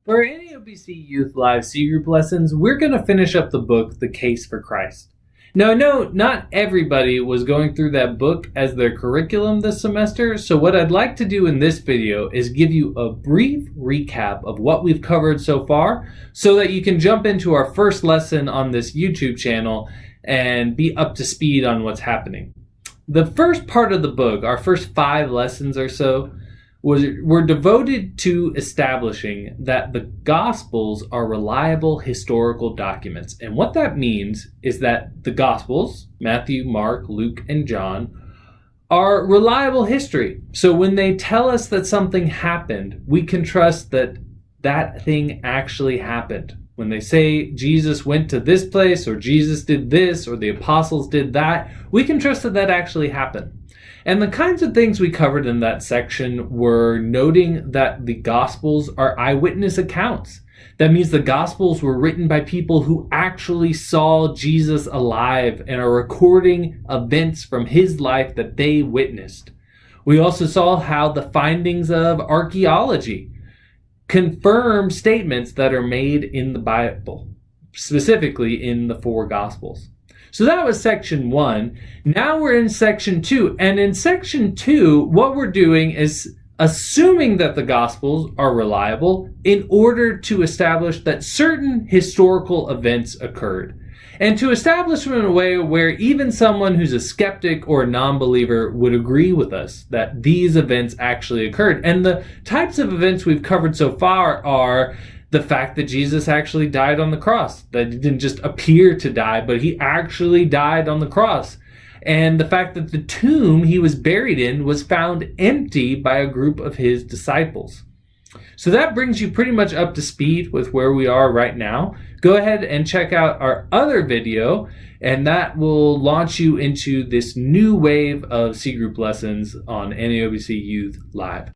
For NAOBC Youth Live C Group lessons, we're going to finish up the book, The Case for Christ. Now, I know not everybody was going through that book as their curriculum this semester, so what I'd like to do in this video is give you a brief recap of what we've covered so far so that you can jump into our first lesson on this YouTube channel and be up to speed on what's happening. The first part of the book, our first 5 lessons or so, were devoted to establishing that the Gospels are reliable historical documents. And what that means is that the Gospels, Matthew, Mark, Luke, and John, are reliable history. So when they tell us that something happened, we can trust that that thing actually happened. When they say Jesus went to this place, or Jesus did this, or the apostles did that, we can trust that that actually happened. And the kinds of things we covered in that section were noting that the Gospels are eyewitness accounts. That means the Gospels were written by people who actually saw Jesus alive and are recording events from his life that they witnessed. We also saw how the findings of archaeology confirm statements that are made in the Bible, specifically in the 4 Gospels. So that was section 1. Now we're in section 2. And in section 2, what we're doing is assuming that the Gospels are reliable in order to establish that certain historical events occurred. And to establish them in a way where even someone who's a skeptic or a non-believer would agree with us that these events actually occurred. And the types of events we've covered so far are the fact that Jesus actually died on the cross, that he didn't just appear to die, but he actually died on the cross. And the fact that the tomb he was buried in was found empty by a group of his disciples. So that brings you pretty much up to speed with where we are right now. Go ahead and check out our other video, and that will launch you into this new wave of C Group lessons on NAOBC Youth Live.